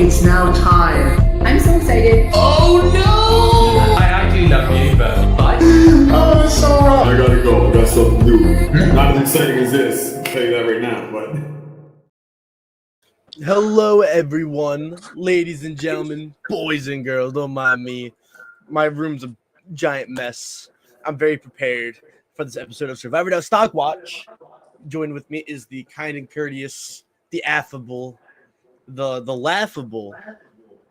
It's now time. I'm so excited. Oh no! I actually love you, but Oh, it's alright. I gotta go. I got something new. Not as exciting as this. I'll tell you that right now, but. Hello, everyone, ladies and gentlemen, boys and girls. Don't mind me. My room's a giant mess. I'm very prepared for this episode of Survivor Now Stockwatch. Joined with me is the kind and courteous, the affable, the laughable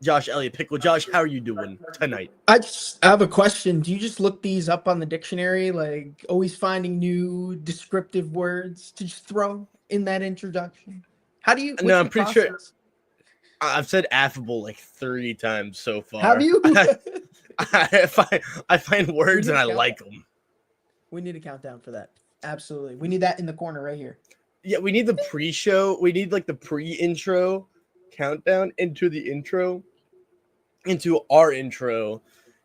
Josh Elliott Pickle. Josh, how are you doing tonight? I have a question. Do you just look these up on the dictionary, like always finding new descriptive words to just throw in that introduction? How do you? No, I'm pretty sure I've said affable like 30 times so far. Have you? I find words and I like them. We need a countdown for that. Absolutely. We need that in the corner right here. Yeah, we need the pre-show. We need like the pre-intro countdown into the intro, into our intro.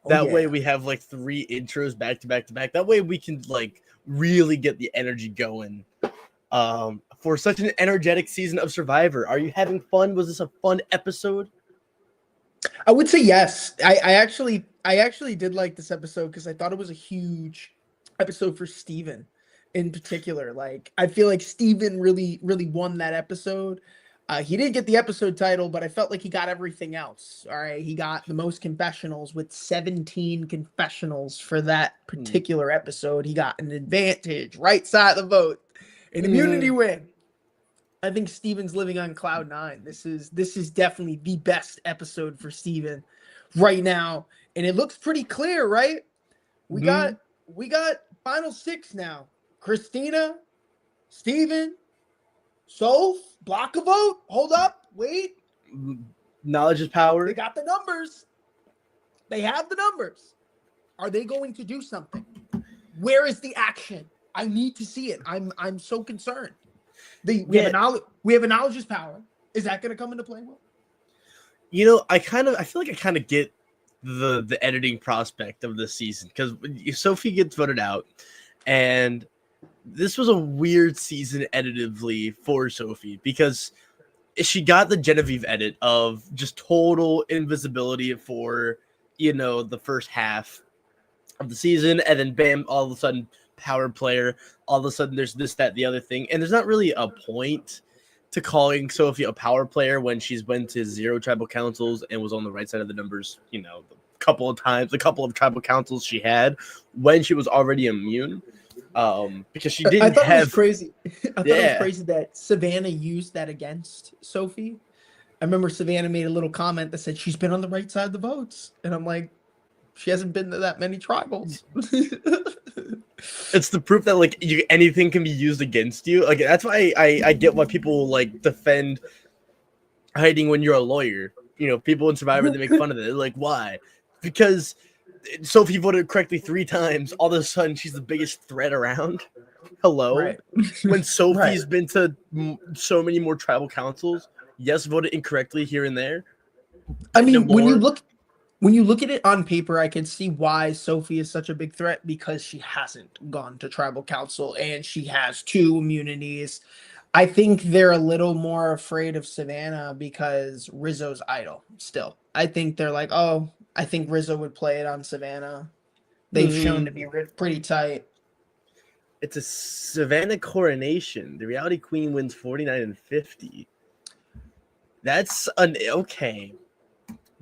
That way we have like 3 intros back to back to back. That way we can like really get the energy going. For such an energetic season of Survivor. Are you having fun? Was this a fun episode? I would say yes. I actually did like this episode because I thought it was a huge episode for Steven in particular. Like, I feel like Steven really won that episode. He didn't get the episode title, but I felt like he got everything else. All right. He got the most confessionals with 17 confessionals for that particular episode. He got an advantage, right side of the vote, an immunity win. I think Steven's living on cloud 9. This is definitely the best episode for Steven right now. And it looks pretty clear, right? We got final 6 now. Christina, Steven, Soph, block a vote. Hold up. Wait. Knowledge is power. They got the numbers. They have the numbers. Are they going to do something? Where is the action? I need to see it. I'm so concerned. We have a knowledge is power. Is that going to come into play? Will? You know, I feel like I kind of get the editing prospect of this season because Sophie gets voted out, and this was a weird season editively for Sophie because she got the Genevieve edit of just total invisibility for, the first half of the season, and then bam, all of a sudden power player, all of a sudden there's this, that, the other thing, and there's not really a point to calling Sophie a power player when she's went to 0 tribal councils and was on the right side of the numbers, the couple of tribal councils she had when she was already immune. Because she didn't it have was crazy. I thought it was crazy that Savannah used that against Sophie. I remember Savannah made a little comment that said she's been on the right side of the votes, and I'm like, she hasn't been to that many tribals. It's the proof that like anything can be used against you. Like that's why I get why people like defend hiding when you're a lawyer. People in Survivor, they make fun of it. They're like, why? Because Sophie voted correctly 3 times. All of a sudden, she's the biggest threat around. Hello, right. When Sophie's been to so many more tribal councils, yes, voted incorrectly here and there. I mean, when you look at it on paper, I can see why Sophie is such a big threat because she hasn't gone to tribal council and she has 2 immunities. I think they're a little more afraid of Savannah because Rizzo's idol still. I think they're like, oh, I think Rizzo would play it on Savannah. They've shown to be pretty tight. It's a Savannah coronation. The reality queen wins 49 and 50. That's okay.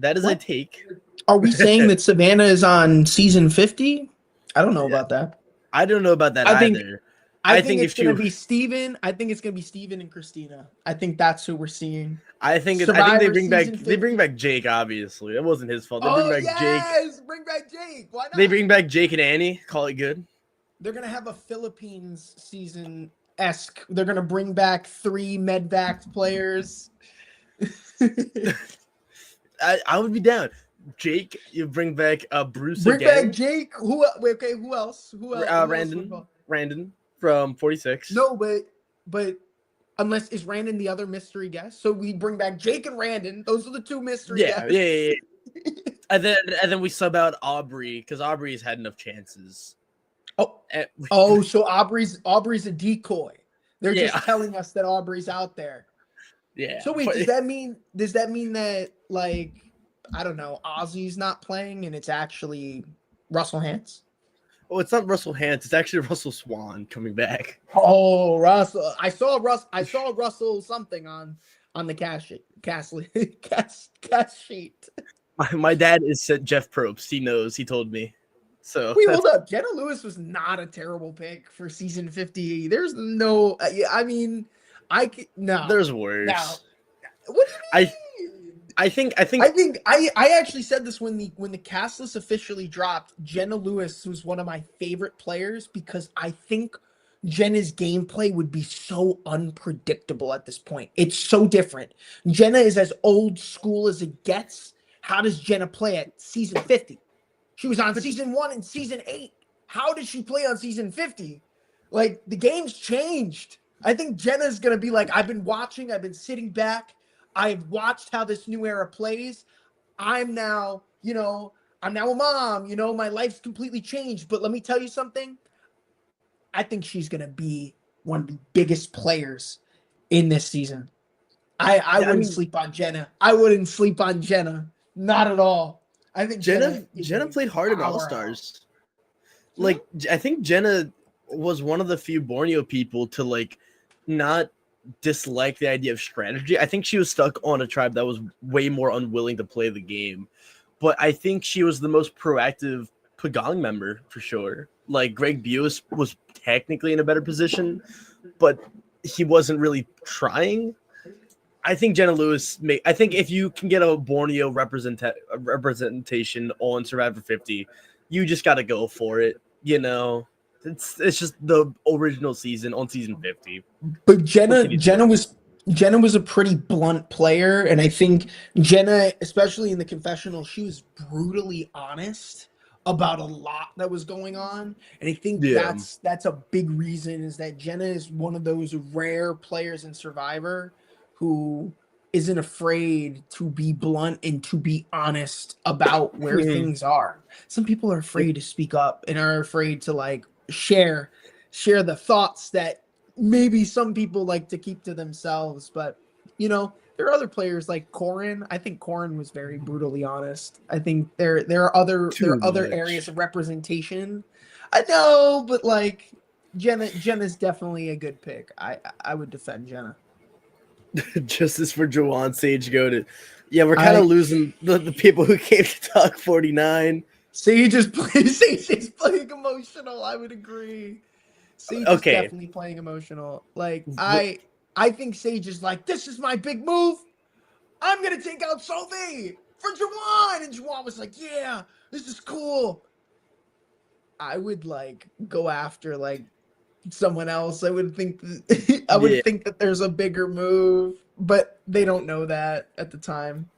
That is a take. Are we saying that Savannah is on season 50? I don't know about that. I don't know about that either. I think it's going to be Steven. I think it's going to be Steven and Christina. I think that's who we're seeing. I think they bring back Jake, obviously. It wasn't his fault. They bring back Jake. Bring back Jake. Why not? They bring back Jake and Annie. Call it good. They're going to have a Philippines season-esque. They're going to bring back 3 medvac players. I would be down. Jake, you bring back Bruce bring again. Bring back Jake. Who else? Who else? Randon from 46. No, but unless is Randon the other mystery guest? So we bring back Jake and Randon. Those are the 2 mystery guests. Yeah. and then we sub out Aubrey because Aubrey's had enough chances. So Aubrey's a decoy. They're just telling us that Aubrey's out there. Yeah. So wait, but- does that mean that like I don't know, Ozzy's not playing and it's actually Russell Hantz? Oh, it's not Russell Hantz. It's actually Russell Swan coming back. Oh, Russell! I saw Russell something on the cast sheet. My dad is Jeff Probst. He knows. He told me. So Wait, hold up. Jenna Lewis was not a terrible pick for season 50. There's no. I mean, no. there's No. worse. What do you mean? I think I actually said this when the cast list officially dropped. Jenna Lewis was one of my favorite players because I think Jenna's gameplay would be so unpredictable at this point. It's so different. Jenna is as old school as it gets. How does Jenna play at season 50? She was on season 1 and season 8. How did she play on season 50? Like, the game's changed. I think Jenna's going to be like, I've been watching, I've been sitting back. I've watched how this new era plays. I'm now a mom. My life's completely changed. But let me tell you something. I think she's going to be one of the biggest players in this season. I wouldn't sleep on Jenna. I wouldn't sleep on Jenna. Not at all. I think Jenna played hard in All Stars. Like, I think Jenna was one of the few Borneo people to like not dislike the idea of strategy. I think she was stuck on a tribe that was way more unwilling to play the game. But I think she was the most proactive Pagong member for sure. Like, Greg Buis was technically in a better position, but he wasn't really trying. I think Jenna Lewis I think if you can get a Borneo representation on Survivor 50, you just got to go for it. It's just the original season on season 50. But Jenna was a pretty blunt player, and I think Jenna, especially in the confessional, she was brutally honest about a lot that was going on. And I think that's a big reason is that Jenna is one of those rare players in Survivor who isn't afraid to be blunt and to be honest about where things are. Some people are afraid to speak up and are afraid to like share the thoughts that maybe some people like to keep to themselves. But there are other players like Corin. I think Corin was very brutally honest. I think there are other areas of representation. I know, but like Jenna's definitely a good pick. I would defend Jenna. Justice for Jawan Sage goated. Yeah, we're kind of losing the people who came to talk 49. Sage is playing emotional. I would agree. Sage is definitely playing emotional. Like I think Sage is like, this is my big move. I'm gonna take out Sophie for Jawan, and Jawan was like, yeah, this is cool. I would like go after like someone else. I would think think that there's a bigger move, but they don't know that at the time.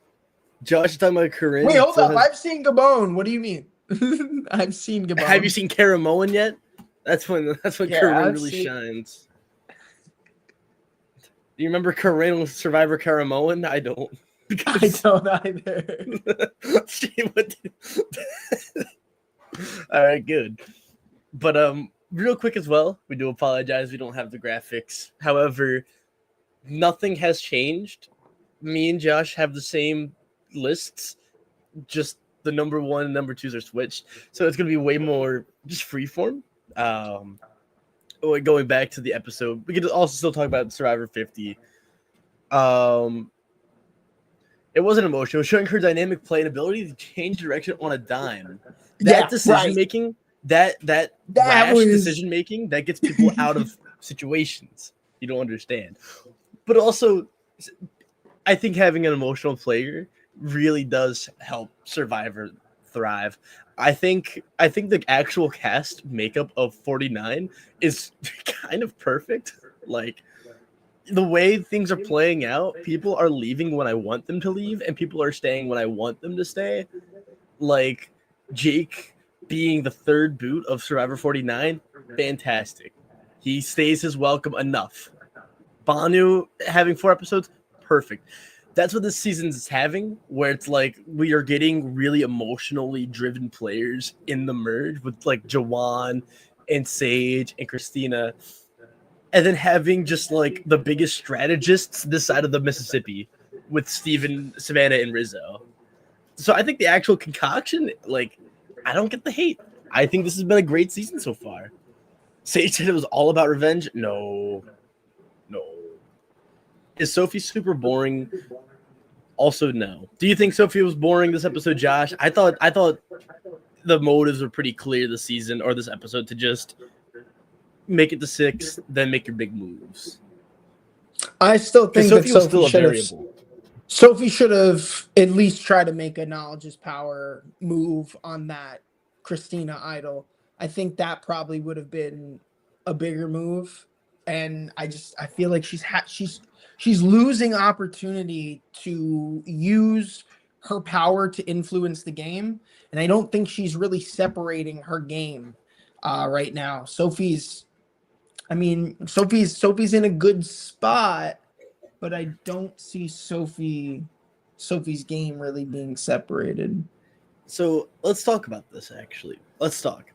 Josh is talking about Corinne. Wait, hold up. I've seen Gabon. What do you mean? I've seen Gabon. Have you seen Karamoan yet? That's when Corinne really shines. Do you remember Corinne with Survivor Karamoan? I don't. I don't either. All right, good. But real quick as well, we do apologize we don't have the graphics. However, nothing has changed. Me and Josh have the same lists, just the number 1 and number 2s are switched. So it's going to be way more just freeform. Going back to the episode, we could also still talk about Survivor 50. It wasn't emotional, showing her dynamic play and ability to change direction on a dime. That decision making, that rash decision making, that gets people out of situations you don't understand. But also, I think having an emotional player really does help Survivor thrive. I think the actual cast makeup of 49 is kind of perfect. Like, the way things are playing out, people are leaving when I want them to leave, and people are staying when I want them to stay. Like, Jake being the third boot of Survivor 49, fantastic. He stays his welcome enough. Banu having 4 episodes, perfect. That's what this season is having, where it's like we are getting really emotionally driven players in the merge with like Jawan and Sage and Christina. and then having just like the biggest strategists this side of the Mississippi with Steven, Savannah, and Rizzo. So I think the actual concoction, like, I don't get the hate. I think this has been a great season so far. Sage said it was all about revenge. No. Is Sophie super boring? Also, no. Do you think Sophie was boring this episode, Josh? I thought the motives were pretty clear this season or this episode to just make it to 6, then make your big moves. I still think Sophie that was still a variable. Sophie should have at least tried to make a knowledge is power move on that Christina idol. I think that probably would have been a bigger move. And I feel like she's losing opportunity to use her power to influence the game. And I don't think she's really separating her game right now. Sophie's in a good spot, but I don't see Sophie's game really being separated. So let's talk about this. Actually, let's talk.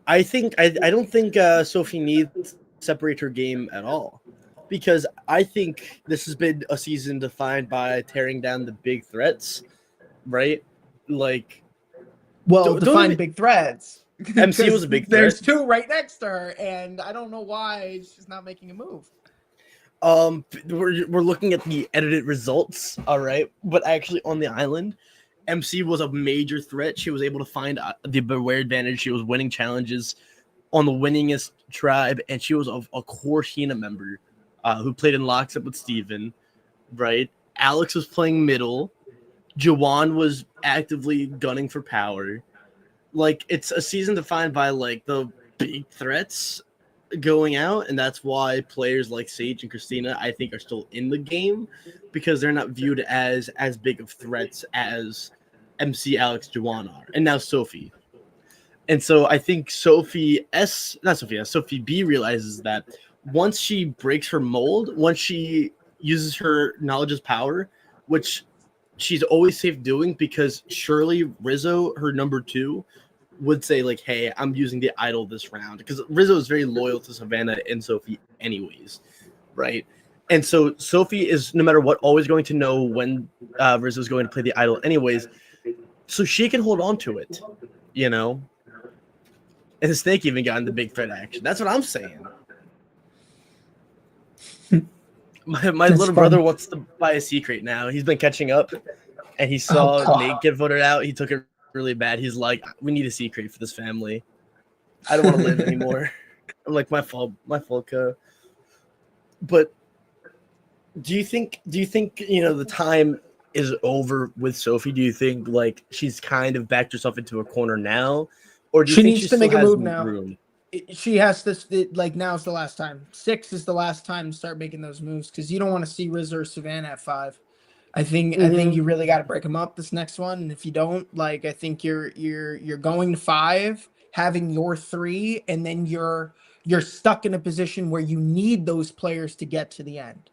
I don't think Sophie needs to separate her game at all, because I think this has been a season defined by tearing down the big threats, right? Like, define big threats. MC was a big threat. There's 2 right next to her, and I don't know why she's not making a move. We're looking at the edited results, all right, but actually on the island, MC was a major threat. She was able to find the beware advantage. She was winning challenges on the winningest tribe, and she was a core Sheena member who played in lockstep with Steven, right? Alex was playing middle. Jawan was actively gunning for power. Like, it's a season defined by like the big threats going out, and that's why players like Sage and Christina, I think, are still in the game, because they're not viewed as big of threats as MC, Alex, Jawan are, and now Sophie. And so I think Sophie B realizes that once she breaks her mold, once she uses her knowledge as power, which she's always safe doing, because surely Rizzo, her number 2, would say like, hey, I'm using the idol this round, because Rizzo is very loyal to Savannah and Sophie anyways, right? And so Sophie is, no matter what, always going to know when Rizzo is going to play the idol anyways, so she can hold on to it, you know? And the snake even got in the big threat action. That's what I'm saying. My little brother wants to buy a secret now. He's been catching up, and he saw Nate get voted out. He took it really bad. He's like, we need a secret for this family. I don't want to live anymore. I'm like, my fault, But do you think the time is over with Sophie? Do you think like she's kind of backed herself into a corner now, or do you She think needs to make a move now? Room? She has to, like, now's the last time. 6 is the last time to start making those moves, because you don't want to see Rizzo or Savannah at 5. I think you really got to break them up this next one. And if you don't, like, I think you're going to 5, having your 3, and then you're stuck in a position where you need those players to get to the end.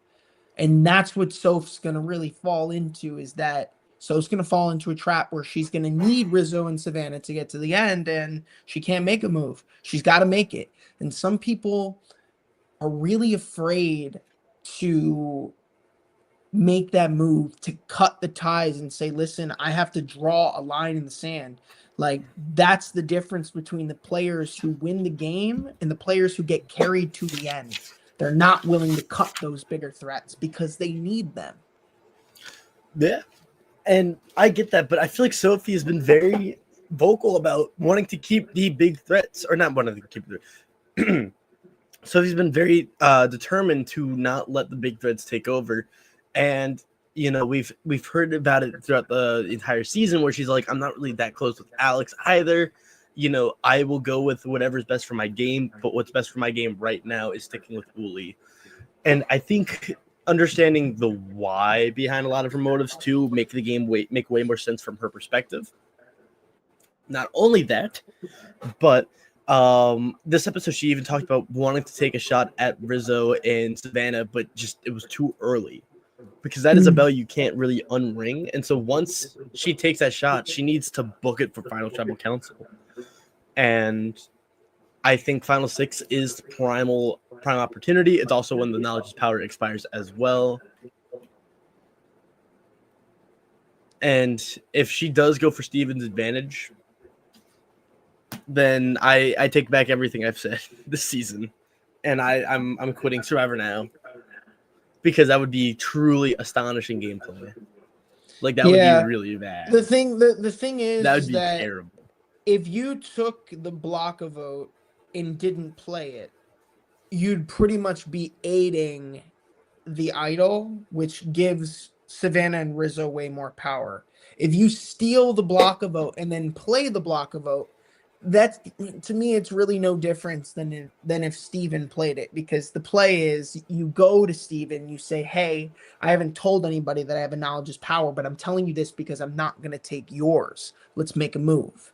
And that's what Soph's going to really fall into, is that Soph's going to fall into a trap where she's going to need Rizzo and Savannah to get to the end, and she can't make a move. She's got to make it. And some people are really afraid to make that move, to cut the ties and say, listen, I have to draw a line in the sand. Like, that's the difference between the players who win the game and the players who get carried to the end. They're not willing to cut those bigger threats because they need them. Yeah. And I get that, but I feel like Sophie has been very vocal about wanting to keep the big threats, or not wanting to keep the Sophie's been very determined to not let the big threats take over. And we've heard about it throughout the entire season, where she's like, I'm not really that close with Alex either. I will go with whatever's best for my game, but what's best for my game right now is sticking with Uli. And I think understanding the why behind a lot of her motives to make the game make way more sense from her perspective. Not only that, but this episode she even talked about wanting to take a shot at Rizzo and Savannah, but just it was too early, because that is a bell you can't really unring. And so once she takes that shot, she needs to book it for Final Tribal Council. And I think Final Six is the prime opportunity. It's also when the knowledge is power expires as well. And if she does go for Steven's advantage, then I take back everything I've said this season, and I'm quitting Survivor now because that would be truly astonishing gameplay. Like that would be Yeah. really bad. The thing That would is be that terrible. if you took the block a vote and didn't play it, you'd pretty much be aiding the idol, which gives Savannah and Rizzo way more power. If you steal the block a vote and then play the block a vote, that's, to me, it's really no difference than if Steven played it, because the play is you go to Steven, you say, hey, I haven't told anybody that I have a knowledge is power, but I'm telling you this because I'm not going to take yours. Let's make a move.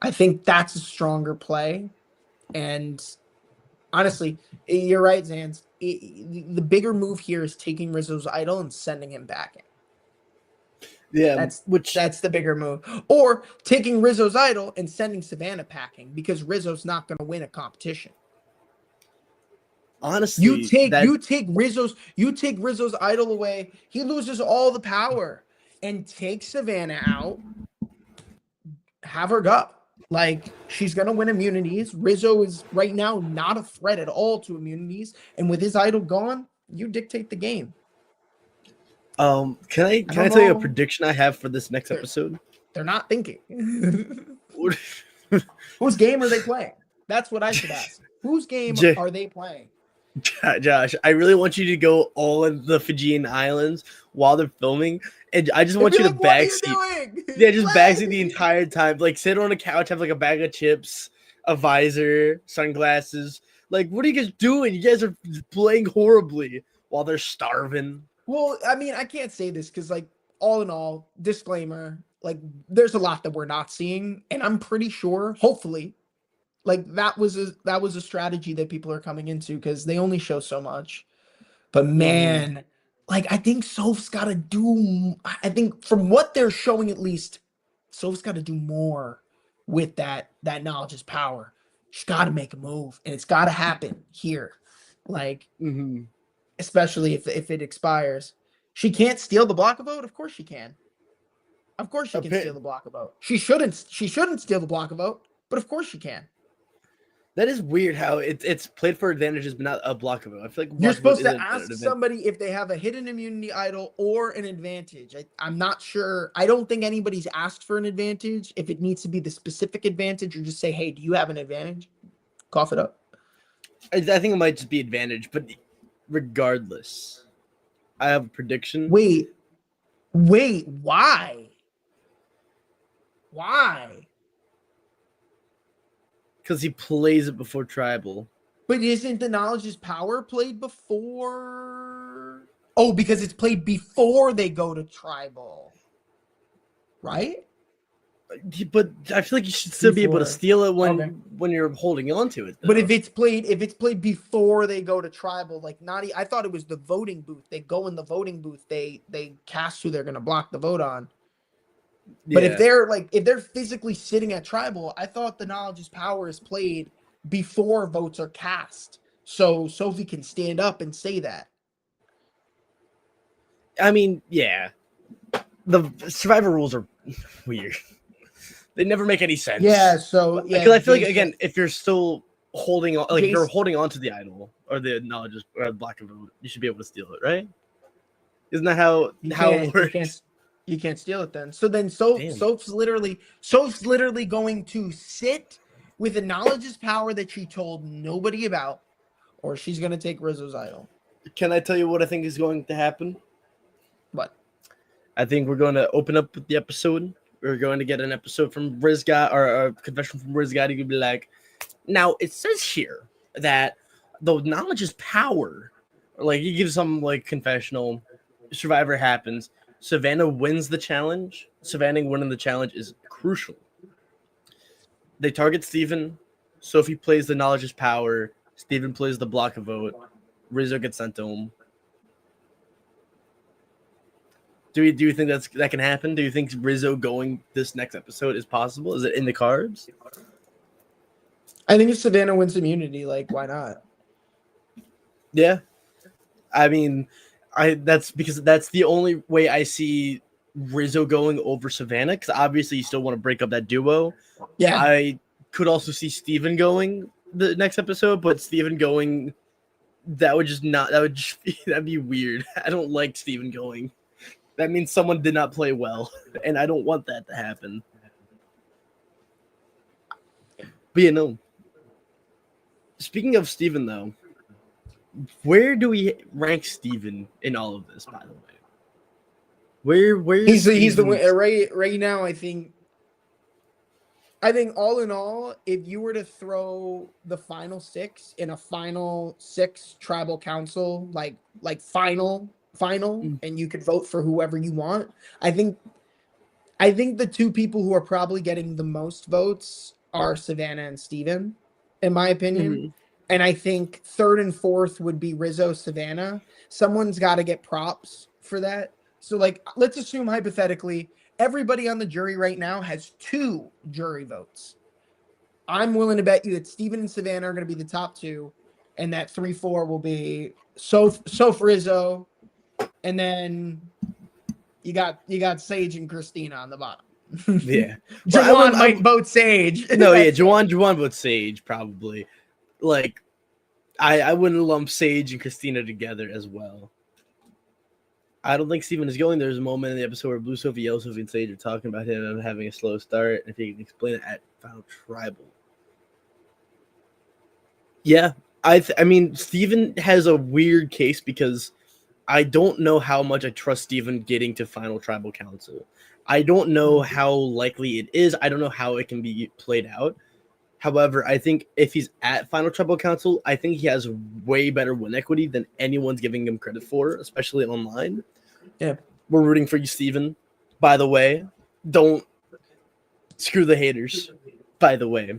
I think that's a stronger play. And honestly, you're right, Zans. The bigger move here is taking Rizzo's idol and sending him back in. Yeah, That's the bigger move. Or taking Rizzo's idol and sending Savannah packing, because Rizzo's not going to win a competition. honestly, You take Rizzo's idol away, he loses all the power, and take Savannah out. Have her go. Like, she's gonna win immunities. Rizzo is right now not a threat at all to immunities, and with his idol gone, you dictate the game. Can I tell you a prediction I have for this next episode? They're not thinking. Whose game are they playing? That's what I should ask. Whose game are they playing? Josh, I really want you to go all in the Fijian Islands while they're filming, and I just want you to backseat. Yeah, just backseat the entire time. Like, sit on a couch, have like a bag of chips, a visor, sunglasses. Like, what are you guys doing? You guys are playing horribly while they're starving. Well, I mean, I can't say this because, like, all in all, disclaimer, like, there's a lot that we're not seeing, and I'm pretty sure, hopefully, like, that was a strategy that people are coming into because they only show so much. But man, like, I think Soph's got to do. I think from what they're showing, at least, Soph's got to do more with that knowledge is power. She's got to make a move, and it's got to happen here, like, especially if it expires. She can't steal the block a vote. Of course she can. Of course she can steal the block a vote. She shouldn't steal the block a vote, but of course she can. That is weird how it's played for advantages, but not a block of it. I feel like you're supposed to ask somebody if they have a hidden immunity idol or an advantage. I'm not sure. I don't think anybody's asked for an advantage. If it needs to be the specific advantage, or just say, hey, do you have an advantage? Cough it up. I think it might just be advantage, but regardless, I have a prediction. Wait, why? Why? Because he plays it before tribal. But isn't the knowledge is power played before? Oh, because it's played before they go to tribal, right? But I feel like you should still be able to steal it when you're holding on to it, though. But if it's played before they go to tribal, like I thought it was the voting booth. They go in the voting booth. They cast who they're gonna block the vote on. But if they're physically sitting at tribal, I thought the knowledge is power is played before votes are cast. So Sophie can stand up and say that. I mean, yeah. The Survivor rules are weird. They never make any sense. Yeah, so yeah. Because I feel like, again, if you're still holding on, like, if you're holding on to the idol or the knowledge or the block of vote, you should be able to steal it, right? Isn't that how it works? You can't steal it then. So then Soph's literally going to sit with the knowledge is power that she told nobody about, or she's going to take Rizzo's idol. Can I tell you what I think is going to happen? What? I think we're going to open up the episode. We're going to get an episode from Rizga, or a confession from Rizga. You could be like, now it says here that the knowledge is power. Like, he gives some like confessional. Survivor happens. Savannah wins the challenge. Savannah winning the challenge is crucial. They target Steven. Sophie plays the knowledge is power. Steven plays the block of vote. Rizzo gets sent home. Do you think that can happen? Do you think Rizzo going this next episode is possible? Is it in the cards? I think if Savannah wins immunity, like, why not? Yeah, I mean, that's because that's the only way I see Rizzo going over Savannah. Because obviously, you still want to break up that duo. Yeah. I could also see Steven going the next episode, but Steven going, that would just not. That would just be, that'd be weird. I don't like Steven going. That means someone did not play well, and I don't want that to happen. But you know, speaking of Steven though, where do we rank Steven in all of this? By the way, where He's the Steven- winner right now. I think all in all, if you were to throw the final 6 in a final 6 tribal council, like final, and you could vote for whoever you want, I think the two people who are probably getting the most votes are Savannah and Steven, in my opinion. Mhm. And I think 3rd and 4th would be Rizzo, Savannah. Someone's got to get props for that. So, like, let's assume hypothetically, everybody on the jury right now has 2 jury votes. I'm willing to bet you that Steven and Savannah are going to be the top 2, and that 3-4 will be Soph Rizzo, and then you got Sage and Christina on the bottom. Yeah, Jawan might vote Sage. No, yeah, Jawan votes Sage probably. Like, I wouldn't lump Sage and Christina together as well. I don't think Steven is going. There's a moment in the episode where Blue Sophie, Yellow Sophie, and Sage are talking about him and having a slow start. If he can explain it at Final Tribal. Yeah, I mean, Steven has a weird case because I don't know how much I trust Steven getting to Final Tribal Council. I don't know how likely it is. I don't know how it can be played out. However, I think if he's at Final Tribal Council, I think he has way better win equity than anyone's giving him credit for, especially online. Yeah. We're rooting for you, Steven. By the way, don't screw the haters. By the way,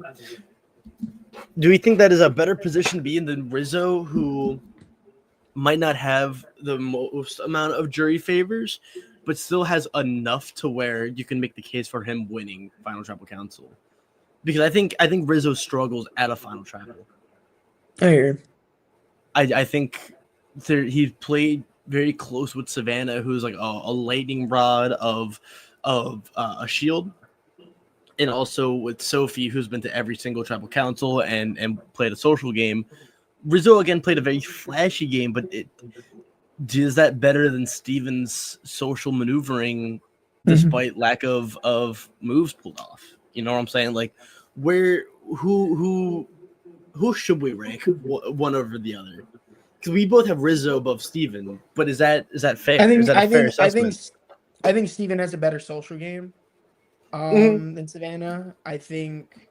do we think that is a better position to be in than Rizzo, who might not have the most amount of jury favors, but still has enough to where you can make the case for him winning Final Tribal Council? Because I think Rizzo struggles at a Final Tribal. I hear. I think he played very close with Savannah, who's like a lightning rod of a shield, and also with Sophie, who's been to every single tribal council and played a social game. Rizzo again played a very flashy game, but is that better than Steven's social maneuvering, despite lack of moves pulled off? You know what I'm saying? Like, who should we rank one over the other? Because we both have Rizzo above Steven, but is that fair? Is that a fair assessment? I think Steven has a better social game than Savannah. I think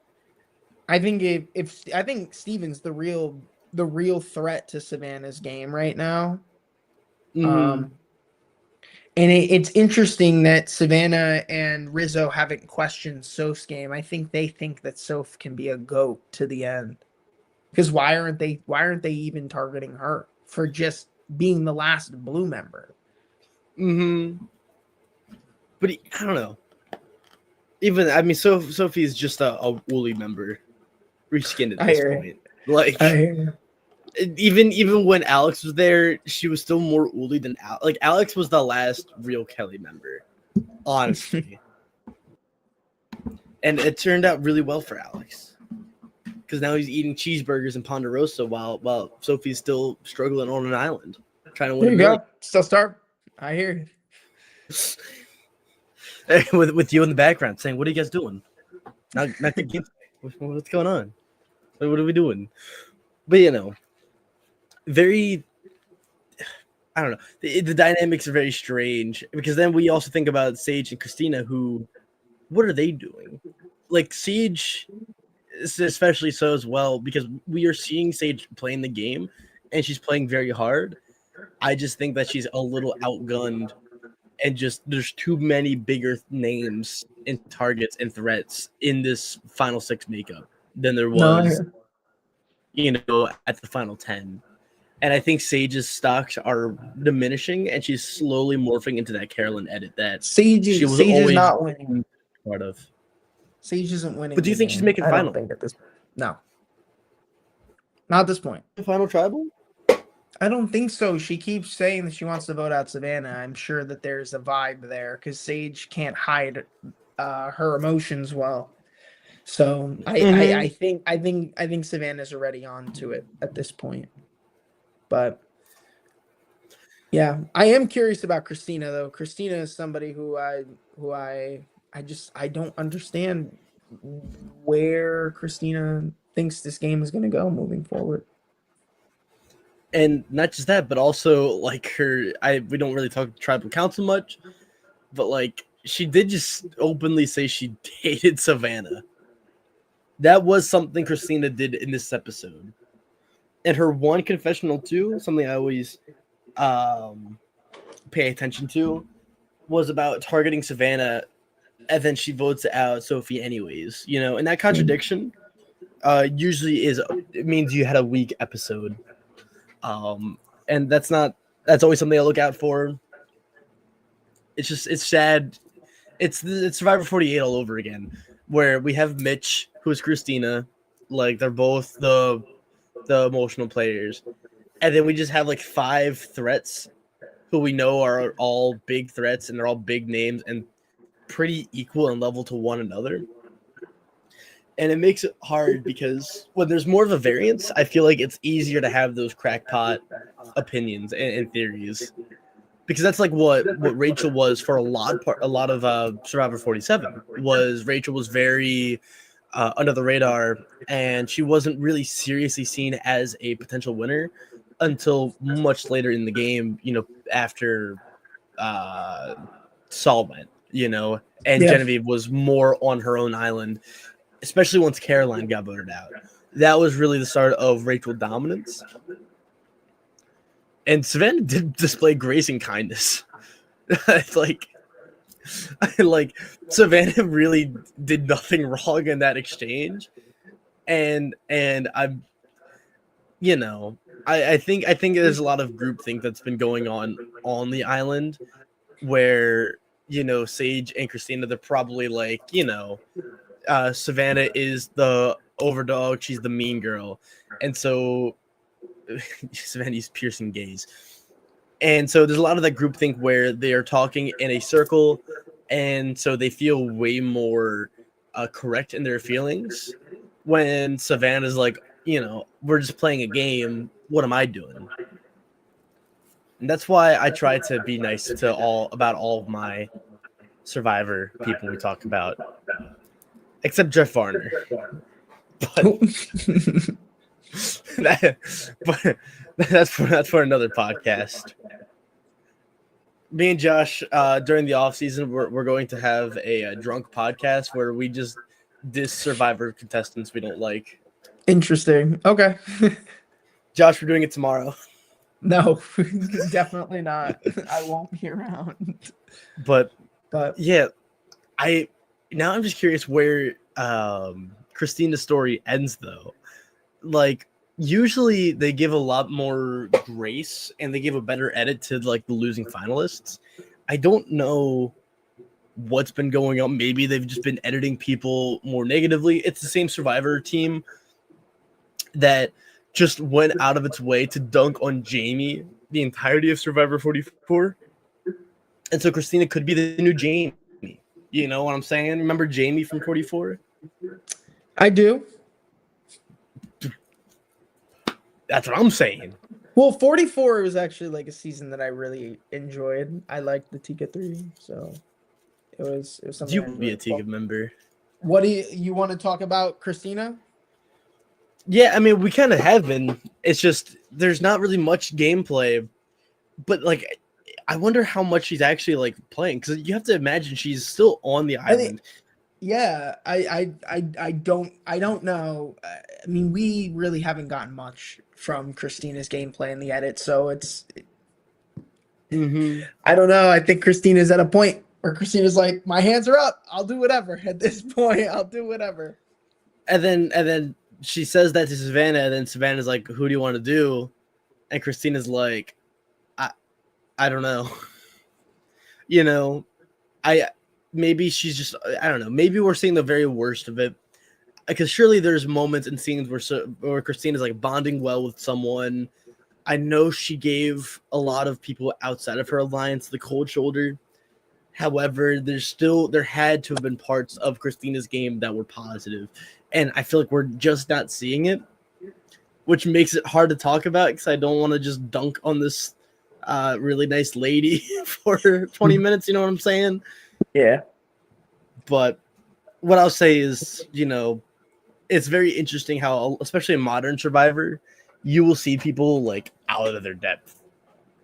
Steven's the real threat to Savannah's game right now. And it's interesting that Savannah and Rizzo haven't questioned Soph's game. I think they think that Soph can be a GOAT to the end. Because why aren't they even targeting her for just being the last blue member? But I don't know. Even Sophie is just a woolly member, reskinned at this point. Like, even when Alex was there, she was still more woolly than Alex. Like, Alex was the last real Kelly member, honestly. And it turned out really well for Alex, because now he's eating cheeseburgers in Ponderosa while Sophie's still struggling on an island, trying to win. There you go. Still starved. I hear you. with you in the background saying, "What are you guys doing? Not the game. What's going on? What are we doing?" But very, I don't know. The dynamics are very strange, because then we also think about Sage and Christina, who, what are they doing? Like, Sage, especially so as well, because we are seeing Sage playing the game, and she's playing very hard. I just think that she's a little outgunned, and just there's too many bigger names and targets and threats in this final 6 makeup than there was, at the final 10. And I think Sage's stocks are diminishing, and she's slowly morphing into that Carolyn edit that Sage is not winning. Part of. Sage isn't winning. But do you think she's making final? I don't think at this. No. Not at this point. The final tribal? I don't think so. She keeps saying that she wants to vote out Savannah. I'm sure that there's a vibe there because Sage can't hide her emotions well. So I think Savannah's already on to it at this point. But yeah, I am curious about Christina though. Christina is somebody who I don't understand where Christina thinks this game is going to go moving forward. And not just that, but also like we don't really talk tribal council much, but like she did just openly say she hated Savannah. That was something Christina did in this episode. And her one confessional too, something I always pay attention to, was about targeting Savannah, and then she votes out Sophie anyways. And that contradiction usually it means you had a weak episode. And that's always something I look out for. It's sad. It's Survivor 48 all over again, where we have Mitch, who is Christina, like they're both the emotional players, and then we just have like 5 threats who we know are all big threats and they're all big names and pretty equal in level to one another. And it makes it hard because when there's more of a variance, I feel like it's easier to have those crackpot opinions and theories, because that's like what Rachel was for a lot of Survivor 47. Rachel was very under the radar, and she wasn't really seriously seen as a potential winner until much later in the game. After Saul went, and Genevieve was more on her own island, especially once Caroline got voted out. That was really the start of Rachel dominance. And Savannah did display grace and kindness. like Savannah really did nothing wrong in that exchange. And I'm, I think there's a lot of groupthink that's been going on the island, where Sage and Christina, they're probably like, Savannah is the overdog, she's the mean girl, and so Savannah's piercing gaze, and so there's a lot of that groupthink where they are talking in a circle, and so they feel way more correct in their feelings, when Savannah's like, we're just playing a game, what am I doing? And that's why I try to be nice to all of my Survivor people we talk about, except Jeff Varner. But that's for another podcast. Me and Josh, during the off season, we're going to have a drunk podcast where we just diss Survivor contestants we don't like. Interesting. Okay. Josh, we're doing it tomorrow. No, definitely not. I won't be around. But yeah, I'm just curious where Christina's story ends though. Like usually they give a lot more grace and they give a better edit to like the losing finalists. I don't know what's been going on. Maybe they've just been editing people more negatively. It's the same Survivor team that just went out of its way to dunk on Jamie the entirety of Survivor 44. And so Christina could be the new Jamie. You know what I'm saying? Remember Jamie from 44? I do. That's what I'm saying. Well, 44 was actually like a season that I really enjoyed. I liked the Tika 3, so it was something. You would be a Tika member. What do you want to talk about, Christina? Yeah, I mean, we kind of have been. It's just there's not really much gameplay, but like, I wonder how much she's actually like playing, because you have to imagine she's still on the island. I don't know. I mean, we really haven't gotten much from Christina's gameplay in the edit, so it's. I don't know. I think Christina's at a point where Christina's like, my hands are up. I'll do whatever. At this point, I'll do whatever. And then she says that to Savannah, and then Savannah's like, who do you want to do? And Christina's like, I don't know. Maybe she's just, I don't know. Maybe we're seeing the very worst of it. because surely there's moments and scenes where Christina's like bonding well with someone. I know she gave a lot of people outside of her alliance the cold shoulder. However, there had to have been parts of Christina's game that were positive, and I feel like we're just not seeing it, which makes it hard to talk about because I don't want to just dunk on this really nice lady for 20 minutes. You know what I'm saying? Yeah. But what I'll say is, it's very interesting how, especially in modern Survivor, you will see people like out of their depth.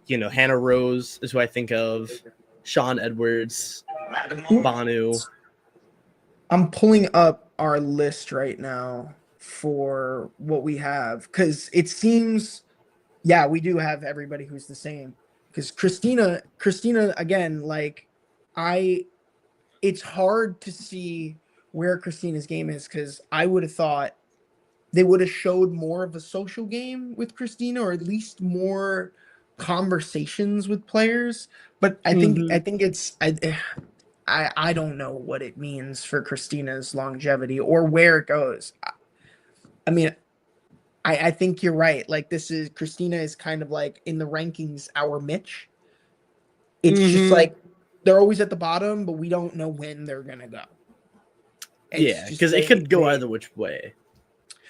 Hannah Rose is who I think of, Sean Edwards, Banu. I'm pulling up our list right now for what we have because it seems, yeah, we do have everybody who's the same. Because Christina again, like it's hard to see where Christina's game is because I would have thought they would have showed more of a social game with Christina, or at least more conversations with players. But I think it's I don't know what it means for Christina's longevity or where it goes. I mean, I think you're right. Like Christina is kind of like in the rankings, our Mitch. It's just like they're always at the bottom, but we don't know when they're gonna go. Yeah, because it could go either which way.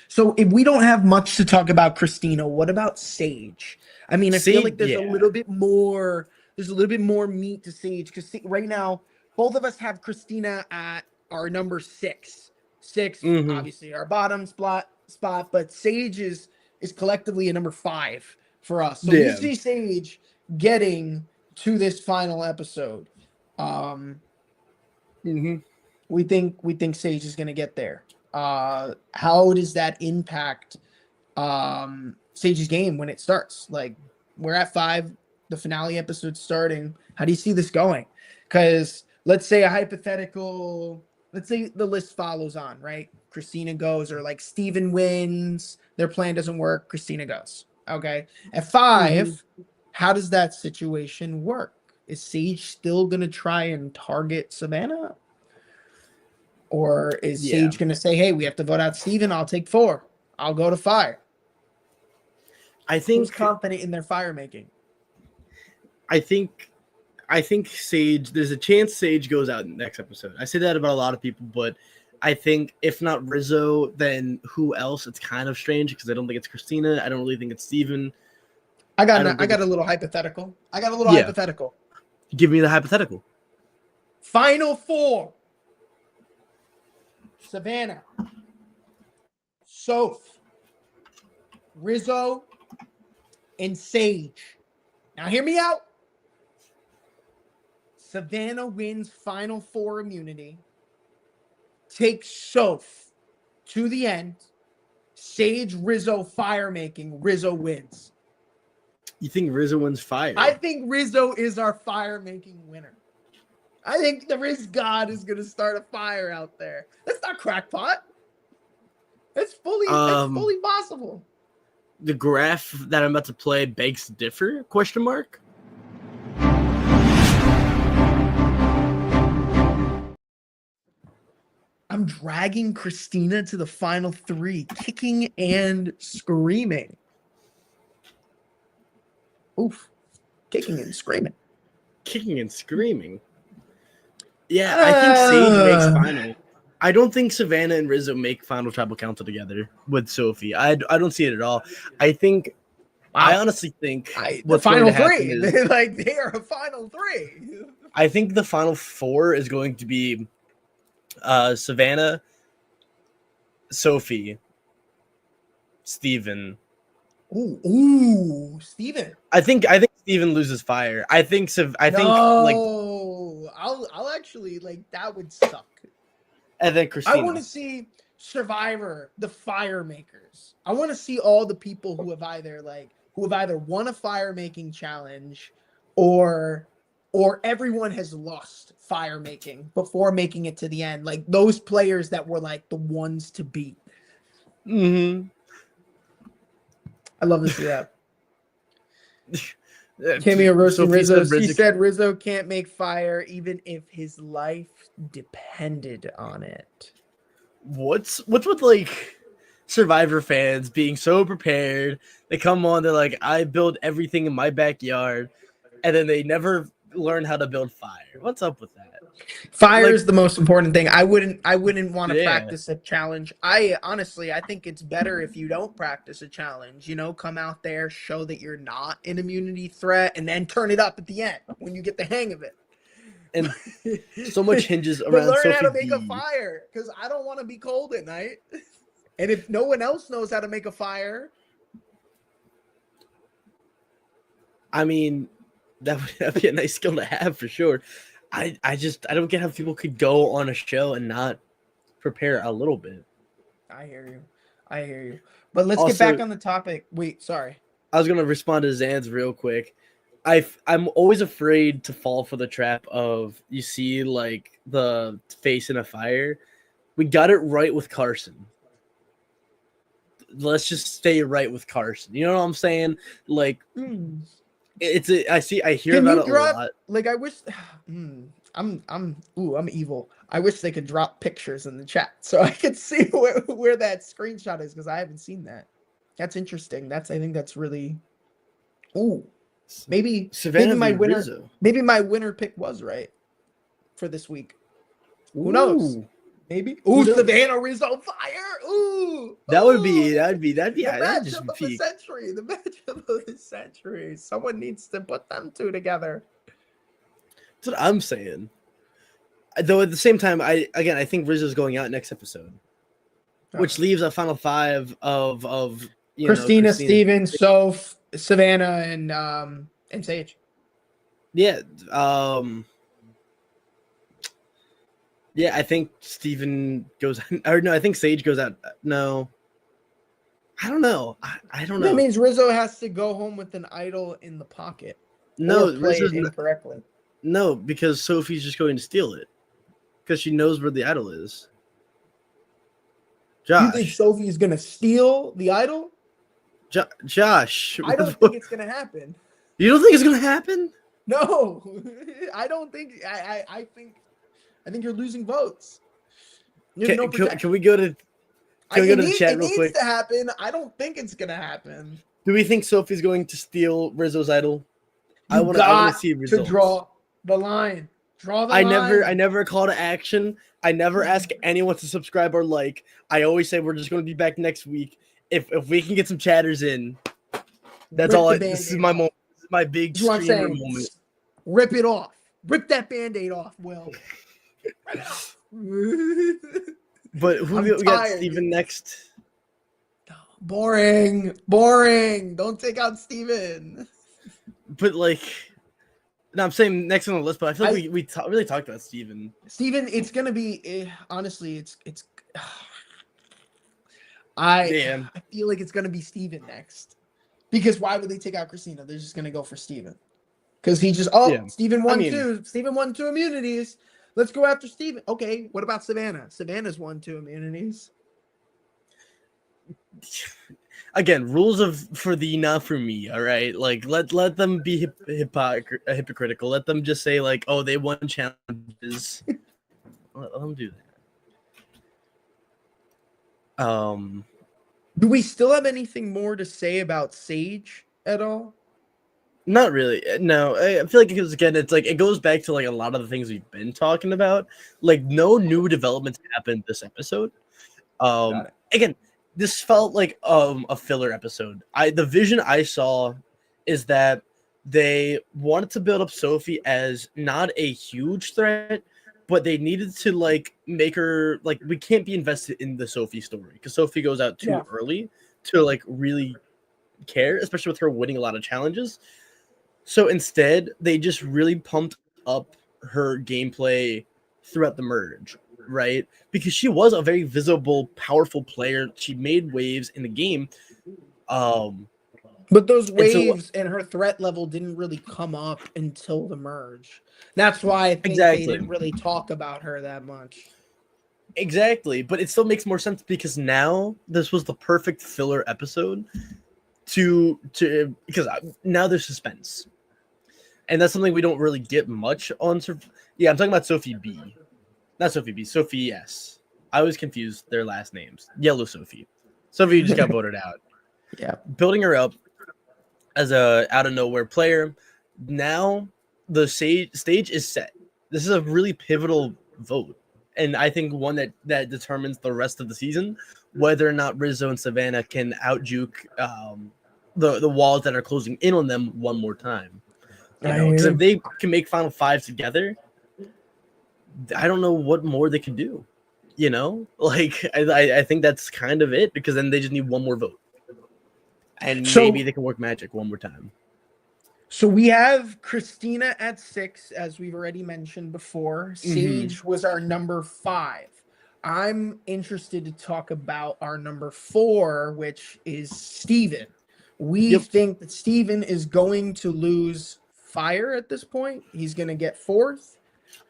So if we don't have much to talk about Christina, what about Sage? I mean, I feel like there's a little bit more. There's a little bit more meat to Sage because right now both of us have Christina at our number 6. 6, obviously our bottom spot, but Sage is collectively a number 5 for us. So we see Sage getting to this final episode. We think Sage is going to get there. How does that impact Sage's game when it starts? Like, we're at 5, the finale episode's starting. How do you see this going? Because let's say the list follows on, right? Christina goes, or like Steven wins, their plan doesn't work, Christina goes. Okay. At 5, how does that situation work? Is Sage still going to try and target Savannah? Or is Sage going to say, hey, we have to vote out Steven, I'll take 4. I'll go to fire. I think who's confident in their fire making? I think Sage, there's a chance Sage goes out in the next episode. I say that about a lot of people, but I think if not Rizzo, then who else? It's kind of strange because I don't think it's Christina. I don't really think it's Steven. I got a little hypothetical. Hypothetical. Give me the hypothetical. Final 4. Savannah, Soph, Rizzo, and Sage. Now hear me out. Savannah wins Final 4 immunity. Takes Soph to the end. Sage, Rizzo, fire making. Rizzo wins. You think Rizzo wins fire? I think Rizzo is our fire making winner. I think the Riz God is going to start a fire out there. That's not crackpot. That's fully possible. The graph that I'm about to play begs to differ? ? I'm dragging Christina to the final 3, kicking and screaming. Oof. Kicking and screaming. Yeah, I think Sage makes final. I don't think Savannah and Rizzo make final tribal council together with Sophie. I don't see it at all. I honestly think the final 3. Like, they are a final 3. I think the final 4 is going to be Savannah, Sophie, Steven. Ooh, Steven. I think Steven loses fire. I'll actually, like, that would suck. And then Christina. I want to see Survivor, the fire makers. I want to see all the people who have either won a fire making challenge or everyone has lost fire making before making it to the end. Like those players that were like the ones to beat. Mm-hmm. I love to see that. Cameo roasting Rizzo. He said Rizzo can't make fire even if his life depended on it. what's with like Survivor fans being so prepared? They come on, they're like, I build everything in my backyard, and then they never learn how to build fire. What's up with that? Fire Like- is the most important thing. I wouldn't want to Yeah. practice a challenge. I think it's better if you don't practice a challenge. You know, come out there, show that you're not an immunity threat, and then turn it up at the end when you get the hang of it. And so much hinges But around learn Sophie how to make a B. fire, because I don't want to be cold at night. And if no one else knows how to make a fire, I mean, that'd be a nice skill to have for sure. I don't get how people could go on a show and not prepare a little bit. I hear you. But let's Also- get back on the topic. Wait, sorry. I was gonna respond to Zan's real quick. I'm always afraid to fall for the trap of you see like the face in a fire. We got it right with Carson. Let's just stay right with Carson. You know what I'm saying? Like I hear Can about you it a drop lot. like I wish I'm evil. I wish they could drop pictures in the chat so I could see where that screenshot is, because I haven't seen that. That's interesting. I think that's really maybe Savannah my v. winner Rizzo. maybe my winner pick was right for this week. Who knows? Ooh. Maybe. Who knows? Savannah Rizzo fire. Ooh. That'd the that'd matchup just be of the peak. century. The matchup of the century. Someone needs to put them two together. That's what I'm saying. Though at the same time, I think Rizzo's going out next episode, which leaves a final five of Christina, Steven, Soph, Savannah, and Sage. Yeah. Yeah, I think Steven goes or no, I think Sage goes out. No. I don't know. I don't know. That means Rizzo has to go home with an idol in the pocket. No, or play Rizzo's it incorrectly. no, because Sophie's just going to steal it. Because she knows where the idol is. You think Josh. Sophie's gonna steal the idol? Josh. I don't think it's gonna happen. You don't think it's gonna happen? No, I don't think. I think you're losing votes. There's no Can protection. we go to the chat it real quick? needs to happen. I don't think it's gonna happen. Do we think Sophie's going to steal Rizzo's idol? I You want got to see to results. draw the line. Draw the I line. never call to action. I never ask anyone to subscribe or like. I always say we're just going to be back next week. If we can get some chatters in, that's Rip all. the This is Band-Aid my off. moment. This is my big That's what I'm streamer saying. moment. Rip it off. Rip that Band-Aid off, Will. But who I'm we got? tired. Steven next. Boring. Don't take out Steven. But like, no, I'm saying next on the list. But I feel like I- we really talked about Steven. Steven, it's gonna be honestly, it's I Damn. feel like it's gonna be Steven next. Because why would they take out Christina? They're just gonna go for Steven. Because he just Yeah. Steven won I mean- two. Steven won 2 immunities. Let's go after Steven. Okay, what about Savannah? Savannah's won 2 immunities. Again, rules for thee, not for me. All right, like let them be hypocritical. Let them just say like, oh, they won challenges. let them do that. Do we still have anything more to say about Sage at all? Not really. No, I feel like because again, it's like it goes back to like a lot of the things we've been talking about. Like no new developments happened this episode. Got it. Again, this felt like a filler episode. The vision I saw is that they wanted to build up Sophie as not a huge threat, but they needed to like make her like we can't be invested in the Sophie story because Sophie goes out too early to like really care, especially with her winning a lot of challenges. So instead, they just really pumped up her gameplay throughout the merge, right? Because she was a very visible, powerful player. She made waves in the game. But those And so- waves and her threat level didn't really come up until the merge. That's why I think Exactly. they didn't really talk about her that much. Exactly, but it still makes more sense because now this was the perfect filler episode because now there's suspense, and that's something we don't really get much on. Yeah, I'm talking about Sophie B, not Sophie B. Sophie S. I always confuse their last names. Yellow Sophie. Sophie just got voted out. Yeah. Building her up as a out of nowhere player. Now the stage is set. This is a really pivotal vote, and I think one that determines the rest of the season, whether or not Rizzo and Savannah can outjuke the walls that are closing in on them one more time. You know, because if they can make Final Five together, I don't know what more they can do. You know, like I think that's kind of it, because then they just need one more vote, and maybe they can work magic one more time. So we have Christina at 6, as we've already mentioned before. Sage was our number 5. I'm interested to talk about our number 4, which is Steven. We think that Steven is going to lose fire at this point. He's going to get 4th.